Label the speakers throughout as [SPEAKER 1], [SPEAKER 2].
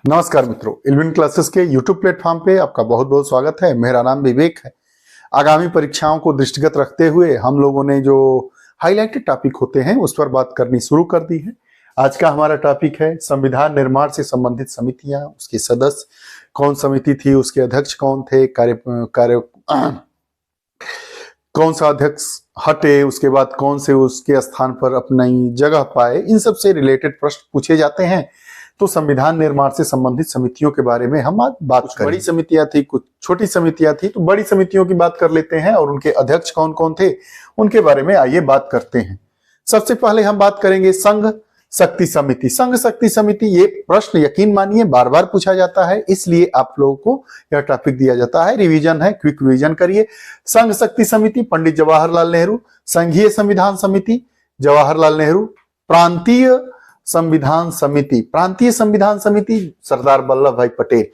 [SPEAKER 1] नमस्कार मित्रों, इल्विन क्लासेस के YouTube प्लेटफॉर्म पे आपका बहुत बहुत स्वागत है। मेरा नाम विवेक है। आगामी परीक्षाओं को दृष्टिगत रखते हुए हम लोगों ने जो हाईलाइटेड टॉपिक होते हैं उस पर बात करनी शुरू कर दी है। आज का हमारा टॉपिक है संविधान निर्माण से संबंधित समितियां, उसके सदस्य, कौन समिति थी, उसके अध्यक्ष कौन थे, कौन सा अध्यक्ष हटे, उसके बाद कौन से उसके स्थान पर अपनी जगह पाए। इन सब से रिलेटेड प्रश्न पूछे जाते हैं। तो संविधान निर्माण से संबंधित समितियों के बारे में हम आज बात करें। बड़ी समितियां थी, कुछ छोटी समितियां थी, तो बड़ी समितियों की बात कर लेते हैं और उनके अध्यक्ष कौन कौन थे उनके बारे में आइए बात करते हैं। सबसे पहले हम बात करेंगे संघ शक्ति समिति। संघ शक्ति समिति, ये प्रश्न यकीन मानिए बार बार पूछा जाता है, इसलिए आप लोगों को यह टॉपिक दिया जाता है। रिवीजन है, क्विक रिवीजन करिए। संघ शक्ति समिति पंडित जवाहरलाल नेहरू, संघीय संविधान समिति जवाहरलाल नेहरू, प्रांतीय संविधान समिति, प्रांतीय संविधान समिति सरदार वल्लभ भाई पटेल।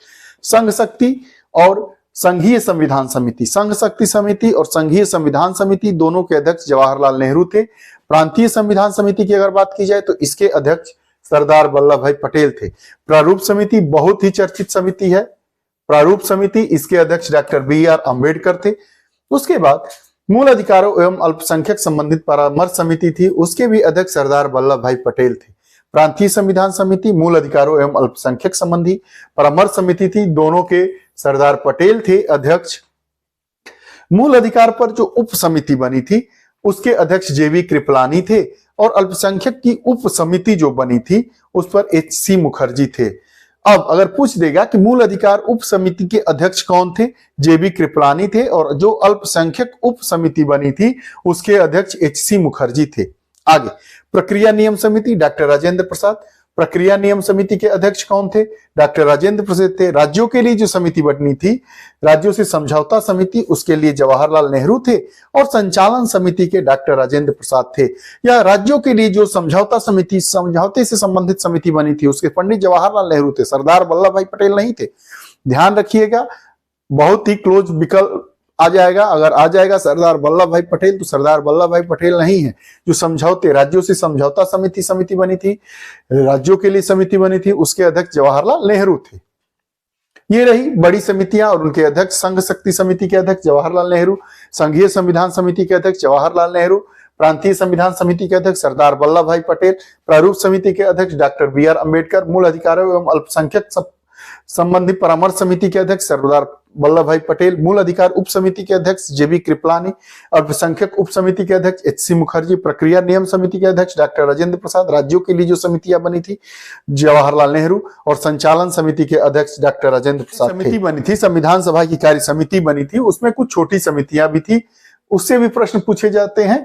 [SPEAKER 1] संघ शक्ति और संघीय संविधान समिति, संघ शक्ति समिति और संघीय संविधान समिति दोनों के अध्यक्ष जवाहरलाल नेहरू थे। प्रांतीय संविधान समिति की अगर बात की जाए तो इसके अध्यक्ष सरदार वल्लभ भाई पटेल थे। प्रारूप समिति बहुत ही चर्चित समिति है। प्रारूप समिति, इसके अध्यक्ष डॉक्टर बी.आर. अम्बेडकर थे। उसके बाद मूल अधिकारों एवं अल्पसंख्यक संबंधित परामर्श समिति थी, उसके भी अध्यक्ष सरदार वल्लभ भाई पटेल थे। प्रांतीय संविधान समिति मूल अधिकारों एवं अल्पसंख्यक संबंधी परामर्श समिति थी, दोनों के सरदार पटेल थे अध्यक्ष। मूल अधिकार पर जो उप समिति बनी थी उसके अध्यक्ष जे.बी. कृपलानी थे और अल्पसंख्यक की उप समिति जो बनी थी उस पर एच.सी. मुखर्जी थे। अब अगर पूछ देगा कि मूल अधिकार उप समिति के अध्यक्ष कौन थे, जे.बी. कृपलानी थे, और जो अल्पसंख्यक उप समिति बनी थी उसके अध्यक्ष एच.सी. मुखर्जी थे। आगे प्रक्रिया नियम समिति डॉक्टर राजेंद्र प्रसाद। प्रक्रिया नियम समिति के अध्यक्ष कौन थे? डॉक्टर राजेंद्र प्रसाद थे। राज्यों के लिए जो समिति बनी थी, राज्यों से समझौता समिति, उसके लिए जवाहरलाल नेहरू थे और संचालन समिति के डॉक्टर राजेंद्र प्रसाद थे। या राज्यों के लिए जो समझौता समिति, समझौते से संबंधित समिति बनी थी, उसके पंडित जवाहरलाल नेहरू थे, सरदार वल्लभ भाई पटेल नहीं थे। ध्यान रखिएगा, बहुत ही क्लोज विकल्प आ जाएगा। अगर आ जाएगा सरदार वल्लभ भाई पटेल तो सरदार वल्लभ भाई पटेल नहीं है। जो समझौते, राज्यों से समझौता समिति बनी थी, राज्यों के लिए समिति बनी थी, उसके अध्यक्ष जवाहरलाल नेहरू थे। ये रही बड़ी समितियां और उनके अध्यक्ष। संघ शक्ति समिति के अध्यक्ष जवाहरलाल नेहरू, संघीय संविधान समिति के अध्यक्ष जवाहरलाल नेहरू, प्रांतीय संविधान समिति के अध्यक्ष सरदार वल्लभ भाई पटेल, प्रारूप समिति के अध्यक्ष डॉक्टर बी.आर. अम्बेडकर, मूल अधिकारों एवं अल्पसंख्यक संबंधी परामर्श समिति के अध्यक्ष सरदार वल्लभ भाई पटेल, मूल अधिकार उप समिति के अध्यक्ष जे.बी. कृपलानी, अल्पसंख्यक उप समिति के अध्यक्ष एच.सी. मुखर्जी, प्रक्रिया नियम समिति के अध्यक्ष डॉक्टर राजेंद्र प्रसाद, राज्यों के लिए जो समितियां बनी थी जवाहरलाल नेहरू, और संचालन समिति के अध्यक्ष डॉक्टर राजेंद्र प्रसाद। समिति बनी थी, संविधान सभा की कार्य समिति बनी थी, उसमें कुछ छोटी समितियां भी थी, उससे भी प्रश्न पूछे जाते हैं।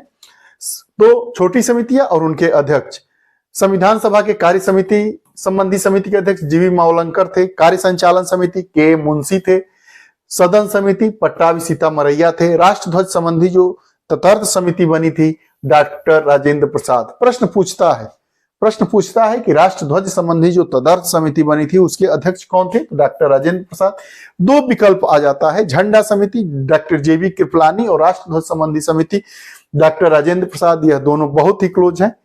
[SPEAKER 1] तो छोटी समितियां और उनके अध्यक्ष। संविधान सभा के कार्य समिति संबंधी समिति के अध्यक्ष जी.वी. मावलंकर थे। कार्य संचालन समिति के मुंशी थे। सदन समिति पट्टाभी सीतामरैया थे। राष्ट्र ध्वज संबंधी जो तदर्थ समिति बनी थी डॉक्टर राजेंद्र प्रसाद। प्रश्न पूछता है कि राष्ट्र ध्वज संबंधी जो तदर्थ समिति बनी थी उसके अध्यक्ष कौन थे? तो डॉक्टर राजेंद्र प्रसाद। दो विकल्प आ जाता है, झंडा समिति डॉक्टर जे.बी. कृपलानी और राष्ट्र ध्वज संबंधी समिति डॉक्टर राजेंद्र प्रसाद। यह दोनों बहुत ही क्लोज हैं।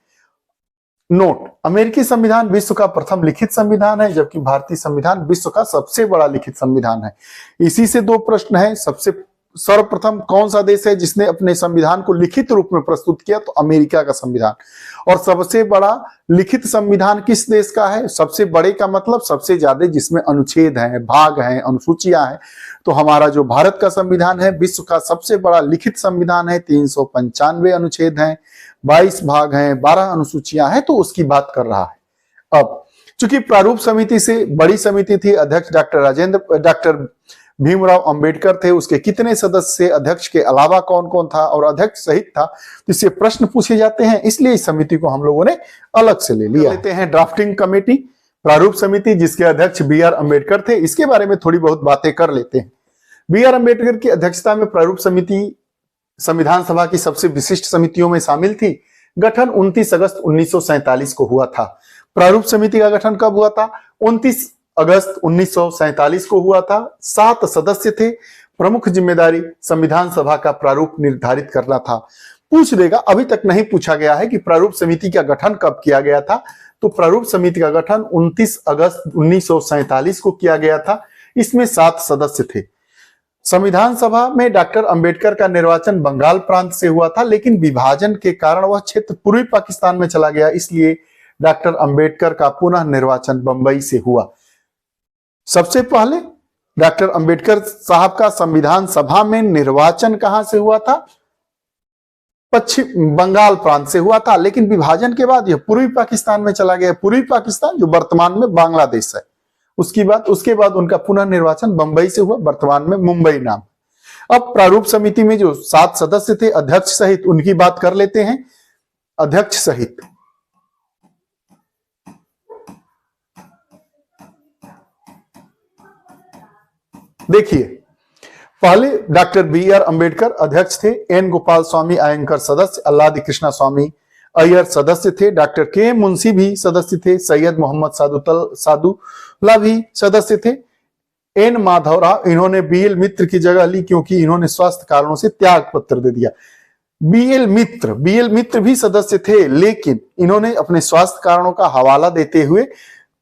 [SPEAKER 1] नोट, अमेरिकी संविधान विश्व का प्रथम लिखित संविधान है, जबकि भारतीय संविधान विश्व का सबसे बड़ा लिखित संविधान है। इसी से दो प्रश्न है। सबसे सर्वप्रथम कौन सा देश है जिसने अपने संविधान को लिखित रूप में प्रस्तुत किया? तो अमेरिका का संविधान। और सबसे बड़ा लिखित संविधान किस देश का है? सबसे बड़े का मतलब सबसे ज्यादा, जिसमें अनुच्छेद हैं, भाग हैं, अनुसूचियां हैं। तो हमारा जो भारत का संविधान है विश्व का सबसे बड़ा लिखित संविधान है। 395 अनुच्छेद हैं, 22 भाग हैं, 12 अनुसूचियां हैं, तो उसकी बात कर रहा है। अब चूंकि प्रारूप समिति से बड़ी समिति थी, अध्यक्ष डॉक्टर भीमराव अंबेडकर थे, उसके कितने सदस्य, अध्यक्ष के अलावा कौन कौन था और अध्यक्ष सहित था, तो इससे प्रश्न पूछे जाते हैं, इसलिए इस समिति को हम लोगों ने अलग से ले लिया। लेते हैं ड्राफ्टिंग कमेटी, प्रारूप समिति जिसके अध्यक्ष बी.आर. अम्बेडकर थे। इसके बारे में थोड़ी बहुत बातें कर लेते हैं। बी.आर. अम्बेडकर की अध्यक्षता में प्रारूप समिति संविधान सभा की सबसे विशिष्ट समितियों में शामिल थी। गठन 29 अगस्त 1947 को हुआ था। प्रारूप समिति का गठन कब हुआ था? 29 अगस्त 1947 को हुआ था। 7 सदस्य थे। प्रमुख जिम्मेदारी संविधान सभा का प्रारूप निर्धारित करना था। पूछ देगा, अभी तक नहीं पूछा गया है कि प्रारूप समिति का गठन कब किया गया था, तो प्रारूप समिति का गठन 29 अगस्त 1947 को किया गया था। इसमें 7 सदस्य थे। संविधान सभा में डॉक्टर अंबेडकर का निर्वाचन बंगाल प्रांत से हुआ था, लेकिन विभाजन के कारण वह क्षेत्र पूर्वी पाकिस्तान में चला गया, इसलिए डॉक्टर अंबेडकर का पुनः निर्वाचन बंबई से हुआ। सबसे पहले डॉक्टर अंबेडकर साहब का संविधान सभा में निर्वाचन कहां से हुआ था? पश्चिम बंगाल प्रांत से हुआ था, लेकिन विभाजन के बाद यह पूर्वी पाकिस्तान में चला गया। पूर्वी पाकिस्तान जो वर्तमान में बांग्लादेश है, उसके बाद उनका पुनः निर्वाचन बंबई से हुआ, वर्तमान में मुंबई नाम। अब प्रारूप समिति में जो 7 सदस्य थे अध्यक्ष सहित, उनकी बात कर लेते हैं। अध्यक्ष सहित देखिए, पहले डॉक्टर बी.आर. अंबेडकर अध्यक्ष थे, एन. गोपाल स्वामी अयंकर सदस्य, अल्लादी कृष्णा स्वामी अय्यर सदस्य थे, डॉक्टर के. मुंशी भी सदस्य थे, सैयद मोहम्मद सादुल्ला भी सदस्य थे, एन. माधवराव, इन्होंने बी.एल. मित्र की जगह ली क्योंकि इन्होंने स्वास्थ्य कारणों से त्याग पत्र दे दिया। बी.एल. मित्र भी सदस्य थे, लेकिन इन्होंने अपने स्वास्थ्य कारणों का हवाला देते हुए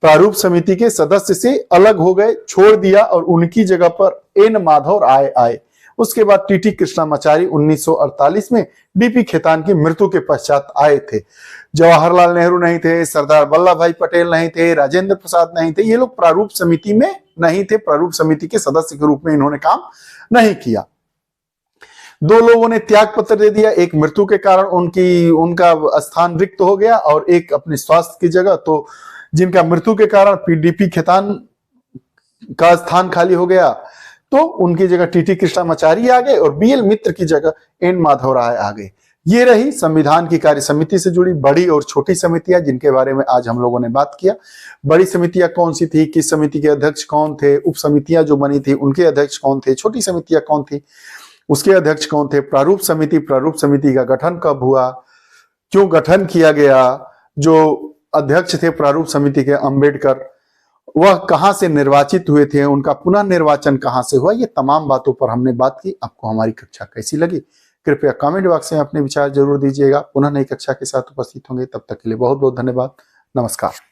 [SPEAKER 1] प्रारूप समिति के सदस्य से अलग हो गए, छोड़ दिया, और उनकी जगह पर एन. माधव राय आए। उसके बाद टी.टी. कृष्णामाचारी 1948 में डी.पी. खेतान की मृत्यु के पश्चात आए थे। जवाहरलाल नेहरू नहीं थे, सरदार वल्लभ भाई पटेल नहीं थे, राजेंद्र प्रसाद नहीं थे, ये लोग प्रारूप समिति में नहीं थे। प्रारूप समिति के सदस्य के रूप में इन्होंने काम नहीं किया। 2 लोगों ने त्याग पत्र दे दिया, एक मृत्यु के कारण उनका स्थान रिक्त हो गया, और एक अपने स्वास्थ्य की जगह। तो जिनका मृत्यु के कारण पीडीपी खेतान का स्थान खाली हो गया, तो उनकी जगह टी.टी. कृष्णामाचारी आ गए, और बी.एल. मित्र की जगह एन. माधव राय आ गए। ये रही संविधान की कार्य समिति से जुड़ी बड़ी और छोटी समितियां, जिनके बारे में आज हम लोगों ने बात किया। बड़ी समितियां कौन सी थी, किस समिति के अध्यक्ष कौन थे, उप समितियां जो बनी थी उनके अध्यक्ष कौन थे, छोटी समितियां कौन थी, उसके अध्यक्ष कौन थे, प्रारूप समिति का गठन कब हुआ, क्यों गठन किया गया, जो अध्यक्ष थे प्रारूप समिति के अंबेडकर, वह कहां से निर्वाचित हुए थे, उनका पुनः निर्वाचन कहां से हुआ, ये तमाम बातों पर हमने बात की। आपको हमारी कक्षा कैसी लगी, कृपया कमेंट बॉक्स में अपने विचार जरूर दीजिएगा। पुनः नई कक्षा के साथ उपस्थित होंगे, तब तक के लिए बहुत बहुत धन्यवाद। नमस्कार।